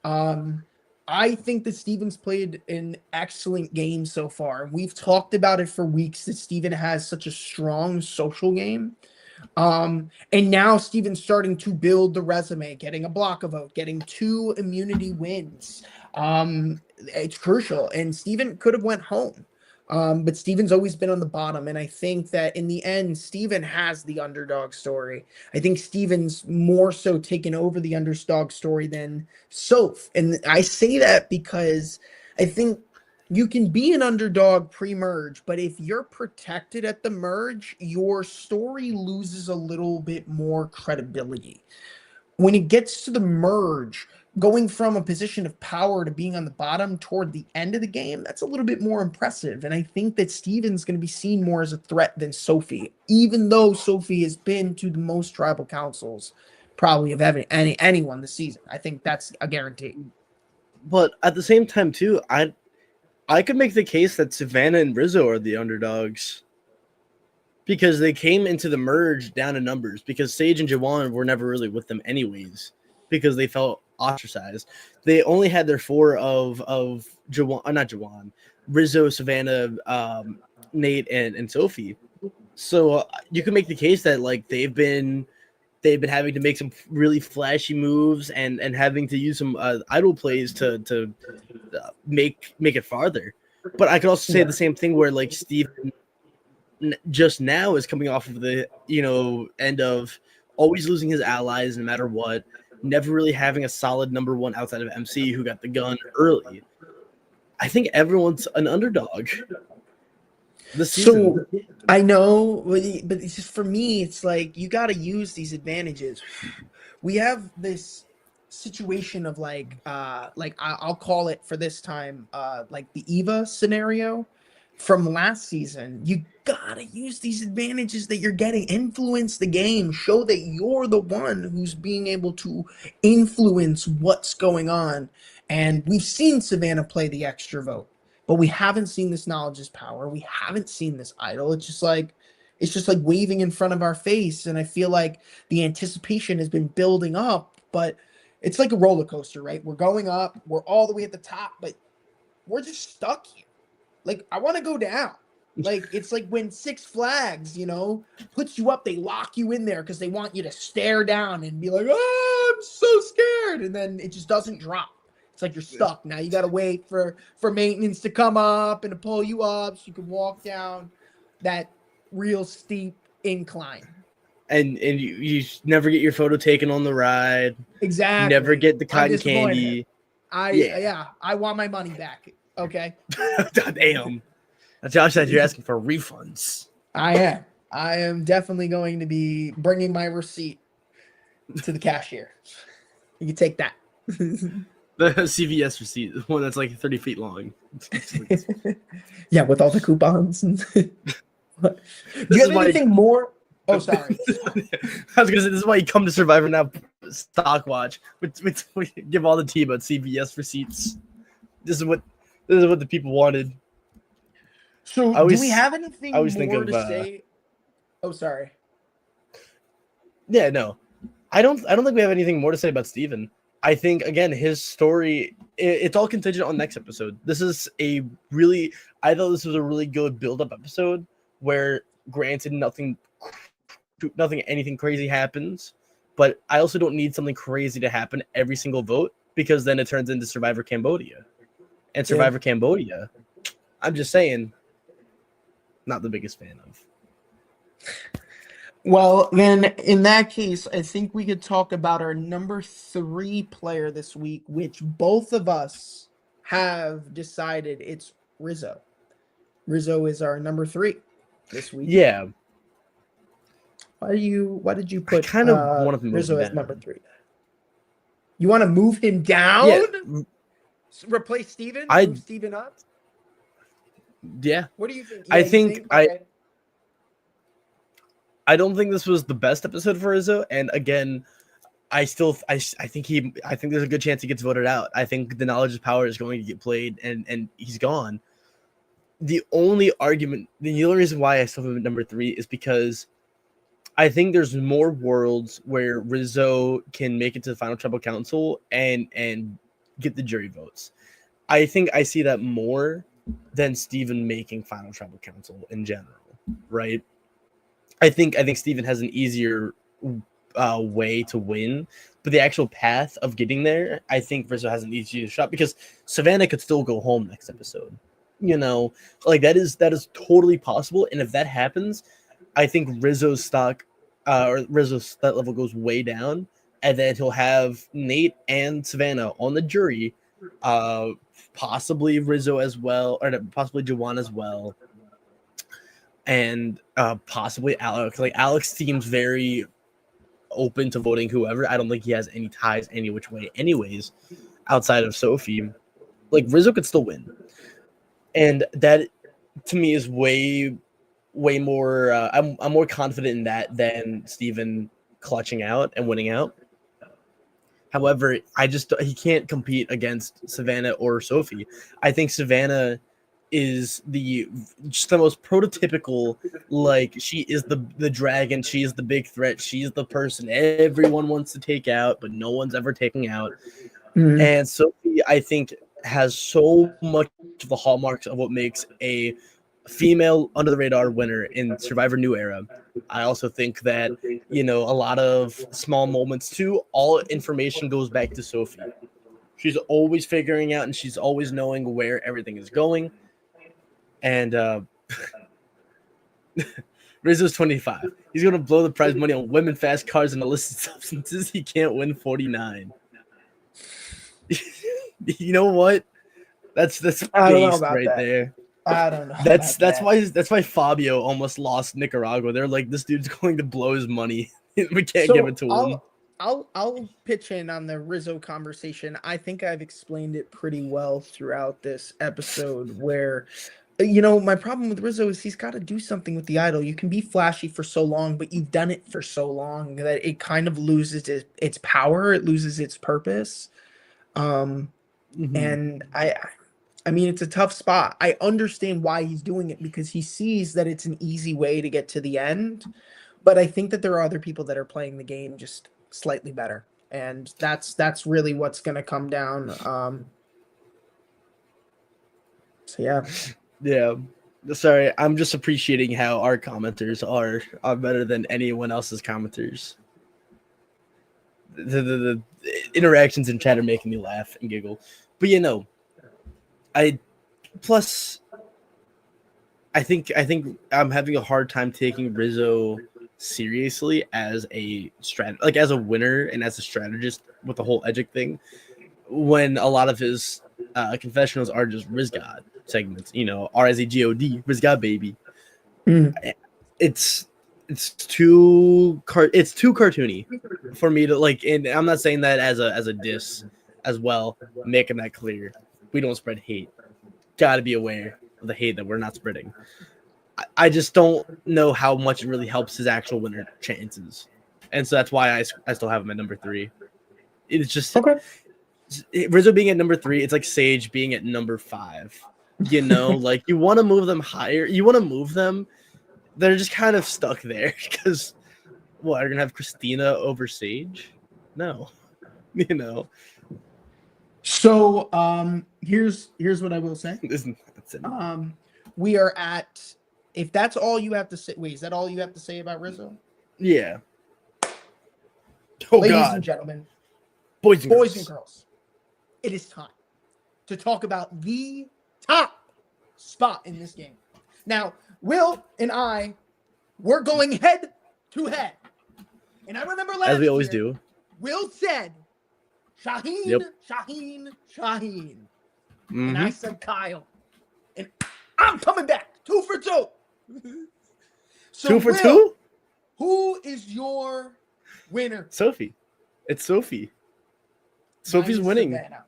I think that Steven's played an excellent game so far. We've talked about it for weeks that Steven has such a strong social game. And now Steven's starting to build the resume, getting a block a vote, getting 2 immunity wins. It's crucial, and Steven could have went home. But Steven's always been on the bottom, and I think that in the end, Steven has the underdog story. I think Steven's more so taken over the underdog story than Soph. And I say that because I think you can be an underdog pre-merge, but if you're protected at the merge, your story loses a little bit more credibility. When it gets to the merge, going from a position of power to being on the bottom toward the end of the game, that's a little bit more impressive. And I think that Steven's going to be seen more as a threat than Sophie, even though Sophie has been to the most tribal councils probably of anyone this season. I think that's a guarantee. But at the same time, too, I could make the case that Savannah and Rizzo are the underdogs, because they came into the merge down in numbers, because Sage and Jawan were never really with them anyways, because they felt ostracized. They only had their 4 of Jawan, not Jawan, Rizzo, Savannah, Nate, and Sophie. So you can make the case that like they've been having to make some really flashy moves and having to use some idle plays to make it farther. But I could also say the same thing where like Steven just now is coming off of the end of always losing his allies no matter what, never really having a solid number 1 outside of MC who got the gun early. I think everyone's an underdog this season. So I know, but it's just, for me, it's like you got to use these advantages. We have this situation of like I'll call it for this time like the Eva scenario from last season. You gotta use these advantages that you're getting, influence the game, show that you're the one who's being able to influence what's going on. And we've seen Savannah play the extra vote, but we haven't seen this knowledge is power. We haven't seen this idol. It's just like waving in front of our face. And I feel like the anticipation has been building up, but it's like a roller coaster, right? We're going up, we're all the way at the top, but we're just stuck here. Like, I want to go down. Like, it's like when Six Flags, puts you up, they lock you in there because they want you to stare down and be like, oh, I'm so scared. And then it just doesn't drop. It's like you're stuck. Now you got to wait for maintenance to come up and to pull you up so you can walk down that real steep incline. And you never get your photo taken on the ride. Exactly. You never get the cotton candy. I want my money back. Okay. Damn. Josh said you're asking for refunds. I am definitely going to be bringing my receipt to the cashier. You can take that. The CVS receipt, the one that's like 30 feet long. Yeah, with all the coupons. Do you have anything more? Oh, sorry. I was gonna say this is why you come to Survivor Now Stockwatch. We give all the tea about CVS receipts. This is what the people wanted. So do we have anything more to say? Oh, sorry. Yeah, no. I don't think we have anything more to say about Steven. I think, again, his story, it's all contingent on next episode. I thought this was a really good build-up episode where, granted, anything crazy happens, but I also don't need something crazy to happen every single vote, because then it turns into Survivor Cambodia. And Survivor Cambodia I'm just saying, not the biggest fan of. Well, then in that case, I think we could talk about our number 3 player this week, which both of us have decided it's Rizzo. Rizzo is our number 3 this week. Yeah, Why did you I put kind of want to move Rizzo him as down. number 3? You want to move him down? Yeah, Replace Steven? I Move Steven up? yeah. What do you think? I you think Okay. I don't think this was the best episode for Rizzo, and again, I think there's a good chance he gets voted out. I think the knowledge of power is going to get played, and he's gone. The only reason why I still have him at number 3 is because I think there's more worlds where Rizzo can make it to the final tribal council and get the jury votes. I think I see that more than Steven making final tribal council in general, right? I think Steven has an easier way to win, but the actual path of getting there, I think Rizzo has an easier shot because Savannah could still go home next episode. Like that is totally possible, and if that happens, I think Rizzo's stock or Rizzo's stat level goes way down, and then he'll have Nate and Savannah on the jury, possibly Rizzo as well, or possibly Jawan as well, and possibly Alex. Like Alex seems very open to voting whoever. I don't think he has any ties any which way, anyways, outside of Sophie. Like Rizzo could still win, and that to me is way more. I'm more confident in that than Steven clutching out and winning out. However, he can't compete against Savannah or Sophie. I think Savannah is just the most prototypical, like she is the dragon, she is the big threat, she's the person everyone wants to take out, but no one's ever taking out. Mm-hmm. And Sophie, I think, has so much of the hallmarks of what makes a female under the radar winner in Survivor New Era. I also think that, a lot of small moments too, all information goes back to Sophie. She's always figuring out and she's always knowing where everything is going. And Rizzo's 25. He's going to blow the prize money on women, fast cars, and illicit substances. He can't win 49. You know what? That's based right there. I don't know. That's why Fabio almost lost Nicaragua. They're like, this dude's going to blow his money. We can't give it to him. I'll pitch in on the Rizzo conversation. I think I've explained it pretty well throughout this episode where, my problem with Rizzo is he's got to do something with the idol. You can be flashy for so long, but you've done it for so long that it kind of loses its power. It loses its purpose. And I mean, it's a tough spot. I understand why he's doing it because he sees that it's an easy way to get to the end. But I think that there are other people that are playing the game just slightly better. And that's really what's going to come down. So, yeah. Yeah. Sorry, I'm just appreciating how our commenters are better than anyone else's commenters. The interactions in chat are making me laugh and giggle. But I think I'm having a hard time taking Rizzo seriously as a as a winner and as a strategist with the whole Edgic thing, when a lot of his confessionals are just Rizgod segments, R-I-Z-G-O-D, Rizgod baby. It's too cartoony for me to like, and I'm not saying that as a diss as well, making that clear. We don't spread hate. Gotta be aware of the hate that we're not spreading. I just don't know how much it really helps his actual winner chances. And so that's why I still have him at number 3. It's just okay. Rizzo being at number 3, it's like Sage being at number 5. Like you want to move them higher. You want to move them. They're just kind of stuck there because what, are gonna have Christina over Sage? No. So here's what I will say. We are at, if that's all you have to say. Wait, is that all you have to say about Rizzo? Yeah. Ladies and gentlemen, boys and girls, it is time to talk about the top spot in this game. Now, Will and I, we're going head to head. And I remember last As we always year, do. Will said, Shaheen, Yep. Shaheen, Shaheen. Mhm. And I said Kyle. And I'm coming back. 2 for 2. So 2 for Will, 2? who is your winner? Sophie. It's Sophie. Sophie's Mine is winning. Savannah.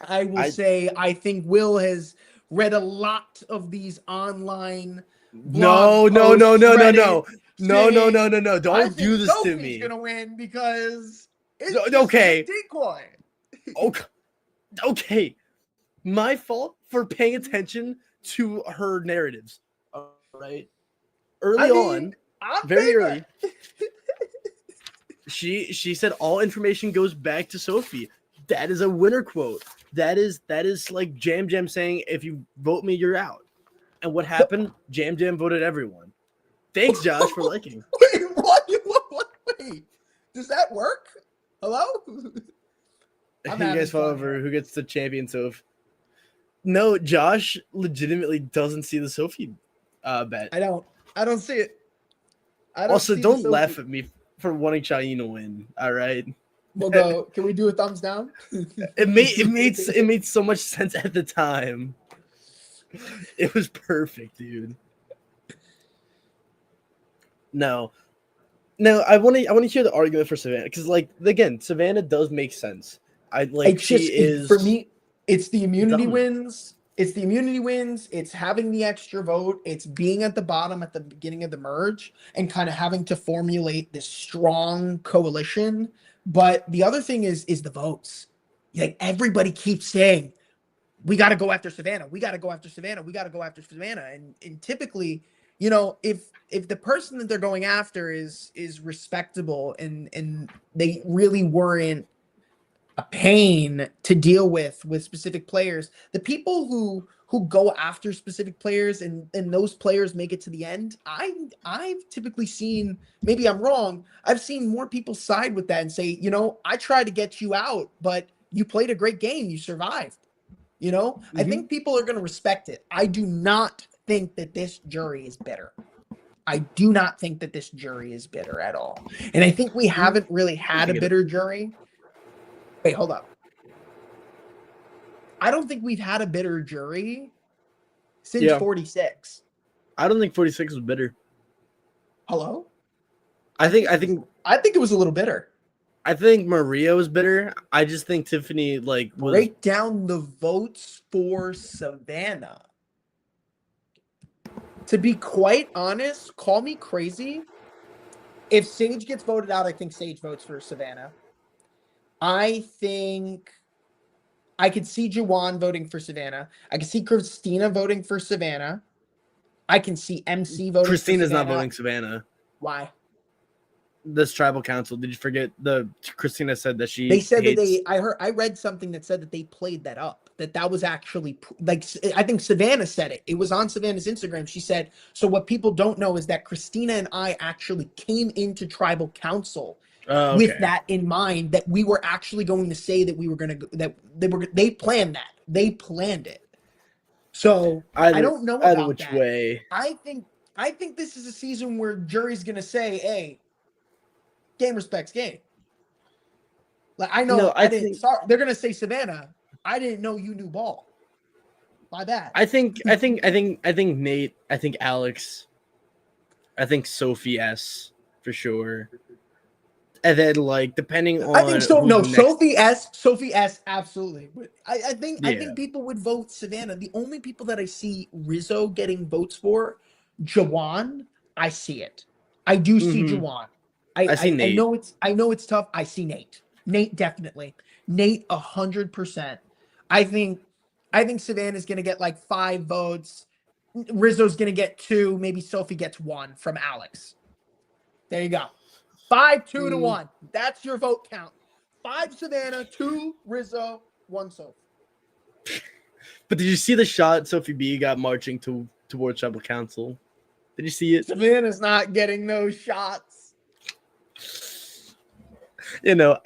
I will say I think Will has read a lot of these online No, blog no, posts, no, no, no, Reddit, no. No, no, no, saying, no, no. I Don't think do this to Sophie's me. gonna win because it's No, just okay. a decoy. Okay. My fault for paying attention to her narratives. All right. Early on, I'm very favor. early, she said all information goes back to Sophie. That is a winner quote. That is like Jam Jam saying, if you vote me, you're out. And what happened? Jam Jam voted everyone. Thanks, Josh, for liking. Wait, what? Wait, does that work? Hello? You I'm guys having fought fun over here. who gets the champion Soph. No, Josh legitimately doesn't see the Sophie bet. I don't see it. I Also, see the don't Sophie. laugh at me for wanting Shaheen to win. All right. We'll go. Can we do a thumbs down? It made so much sense at the time. It was perfect, dude. No, I want to hear the argument for Savannah because, like, again, Savannah does make sense. For me, it's the immunity dominant. wins. It's the immunity wins. It's having the extra vote. It's being at the bottom at the beginning of the merge and kind of having to formulate this strong coalition. But the other thing is the votes. Like everybody keeps saying, we got to go after Savannah. We got to go after Savannah. We got to go after Savannah. And typically, you know, if the person that they're going after is respectable and they really weren't a pain to deal with specific players, the people who go after specific players and those players make it to the end, I've typically seen, maybe I'm wrong, I've seen more people side with that and say, you know, I tried to get you out, but you played a great game, you survived. You know, I think people are going to respect it. I do not think that this jury is bitter. I do not think that this jury is bitter at all. And I think we haven't really had a bitter jury. Wait, hold up. I don't think we've had a bitter jury since 46. I don't think 46 was bitter. Hello? I think it was a little bitter. I think Maria was bitter. I just think Tiffany was break down the votes for Savannah. To be quite honest, call me crazy. If Sage gets voted out, I think Sage votes for Savannah. I think I could see Juwan voting for Savannah. I can see Christina voting for Savannah. I can see MC voting Christina's for Savannah. not voting Savannah. Why? This tribal council. Did you forget Christina said that she They said hates... that I read something that said that they played that up. That was actually like, I think Savannah said it. It was on Savannah's Instagram. She said, so what people don't know is that Christina and I actually came into tribal council with that in mind, that we were actually going to say that we were going to, they planned that. They planned it. So I don't know about which that. way. I think this is a season where jury's going to say, hey, game respects game. Like I know, they're gonna say Savannah. I didn't know you knew ball. My bad. I think Nate. I think Alex. I think Sophie S for sure. And then depending on. I think so. No, Sophie S, absolutely. But I think people would vote Savannah. The only people that I see Rizzo getting votes for, Jawan. I see it. I do see Jawan. I see Nate. I know it's tough. I see Nate. Nate definitely. Nate 100%. I think Savannah's gonna get 5 votes. Rizzo's gonna get 2. Maybe Sophie gets 1 from Alex. There you go. 5-2 to 1. That's your vote count. 5 Savannah, 2 Rizzo, 1 Sophie. But did you see the shot Sophie B got marching towards tribal council? Did you see it? Savannah's not getting those shots. I don't know.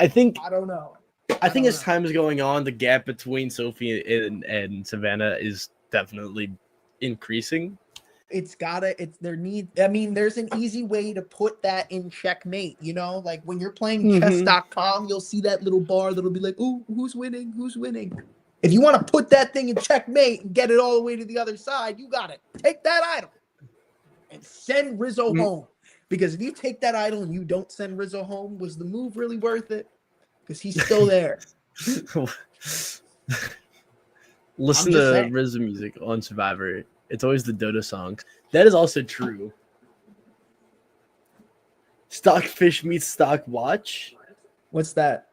I think as time is going on, the gap between Sophie and Savannah is definitely increasing. It's there's an easy way to put that in checkmate, you know, like when you're playing chess.com, you'll see that little bar that'll be like, oh, who's winning? If you want to put that thing in checkmate and get it all the way to the other side, you got it. Take that idol and send Rizzo home. Because if you take that idol and you don't send Rizzo home, was the move really worth it? Because he's still there. Listen to Rizzo music on Survivor. It's always the Dota songs. That is also true. Stockfish meets Stockwatch. What's that?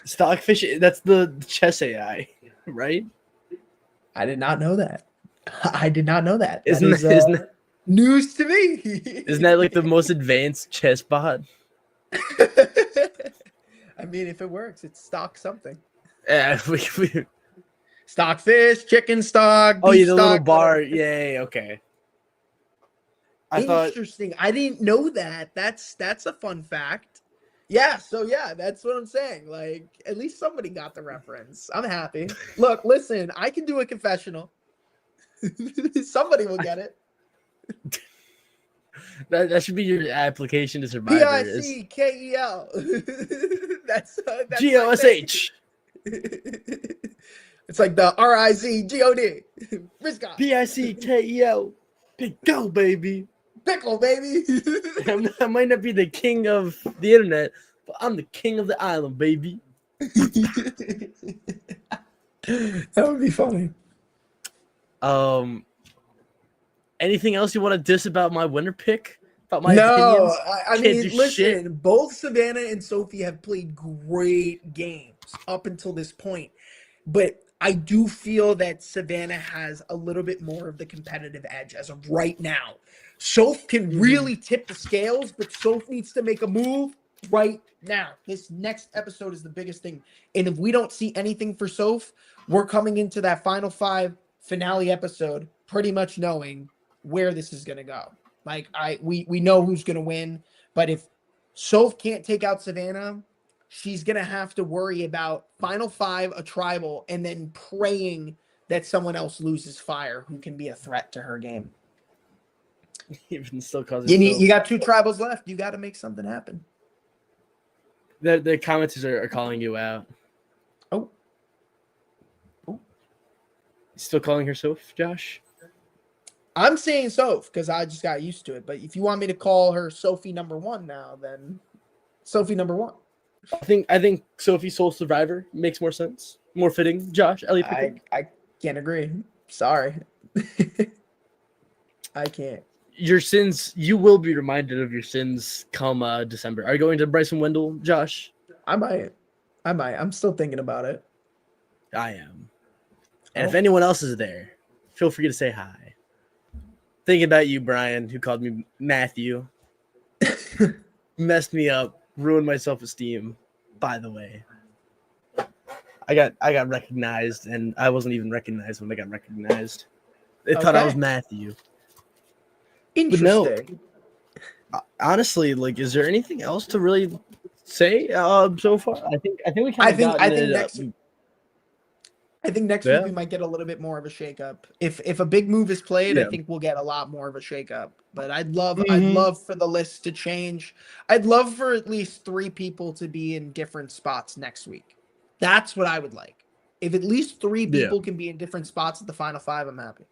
Stockfish, that's the chess AI, right? I did not know that. Isn't that news to me? Isn't that like the most advanced chess bot? I mean, if it works, it's stock something. Yeah, Stockfish, chicken stock. Oh, yeah, the stock, little bar. Yay, okay. Interesting. I didn't know that. That's a fun fact. Yeah, so yeah, that's what I'm saying. Like, at least somebody got the reference. I'm happy. Look, listen, I can do a confessional. Somebody will get it. That should be your application to Survivor. PICKEL. that's GOSH. It's like the RIZGOD. Rizcon. PICKEL. Big go, baby. Pickle, baby. I might not be the king of the internet, but I'm the king of the island, baby. That would be funny. Anything else you want to diss about my winner pick? About my opinions? I mean, listen, both Savannah and Sophie have played great games up until this point, but I do feel that Savannah has a little bit more of the competitive edge as of right now. Soph can really tip the scales, but Soph needs to make a move right now. This next episode is the biggest thing. And if we don't see anything for Soph, we're coming into that Final 5 finale episode pretty much knowing where this is going to go. Like, we know who's going to win, but if Soph can't take out Savannah, she's going to have to worry about Final 5, a tribal, and then praying that someone else loses fire who can be a threat to her game. Even still causing you got 2 tribals left. You got to make something happen. The commenters are calling you out. Oh. Still calling her Soph, Josh? I'm saying Soph because I just got used to it. But if you want me to call her Sophie number 1 now, then Sophie number 1. I think Sophie Soul Survivor makes more sense. More fitting. Josh, Elliot. I can't agree. Sorry. I can't. Your sins, you will be reminded of your sins come December. Are you going to Bryson Wendell, Josh? I might. I'm still thinking about it. I am. And if anyone else is there, feel free to say hi. Thinking about you, Brian, who called me Matthew. Messed me up, ruined my self-esteem, by the way. I got recognized, and I wasn't even recognized when I got recognized. They thought I was Matthew. Interesting. No, honestly, like, is there anything else to really say so far? I think we kind of I think next week we might get a little bit more of a shakeup. If a big move is played, I think we'll get a lot more of a shakeup. But I'd love for the list to change. I'd love for at least 3 people to be in different spots next week. That's what I would like. If at least 3 people can be in different spots at the Final 5, I'm happy.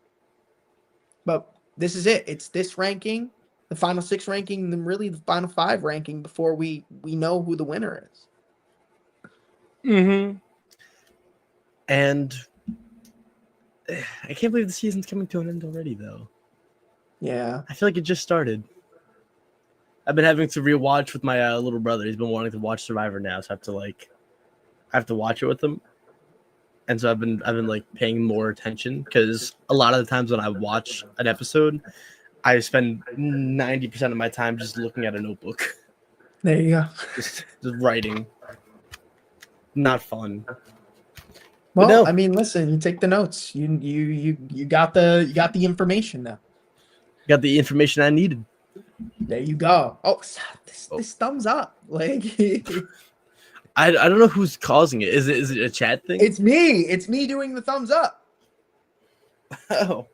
But this is it. It's this ranking, the Final 6 ranking, and then really the Final 5 ranking before we know who the winner is. Mm-hmm. And I can't believe the season's coming to an end already, though. Yeah. I feel like it just started. I've been having to rewatch with my little brother. He's been wanting to watch Survivor now, so I have to watch it with him. And so I've been like paying more attention because a lot of the times when I watch an episode, I spend 90% of my time just looking at a notebook. There you go. Just writing. Not fun. Well, no. I mean, listen, you take the notes. You got the information now. Got the information I needed. There you go. Oh, this thumbs up. Like I don't know who's causing it. Is it a chat thing? It's me. It's me doing the thumbs up. Oh.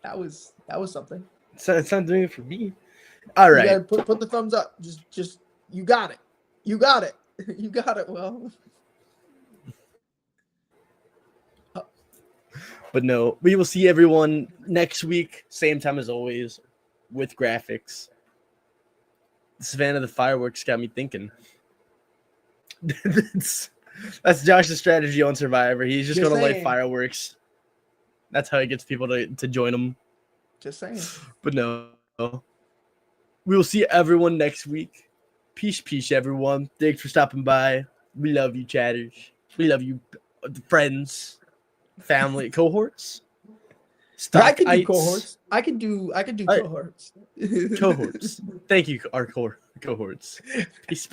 That was something. It's not doing it for me. All You right. gotta put the thumbs up. Just you got it. You got it. You got it. Well. But no, we will see everyone next week, same time as always, with graphics. Savannah the fireworks got me thinking. That's Josh's strategy on Survivor. He's just gonna light saying. fireworks. That's how he gets people to join him. Just saying. But no, we will see everyone next week. Peace, everyone. Thanks for stopping by. We love you, chatters. We love you, friends, family, cohorts. I can do Stockites. cohorts. I can do cohorts. Cohorts. Thank you, our cohorts. Peace.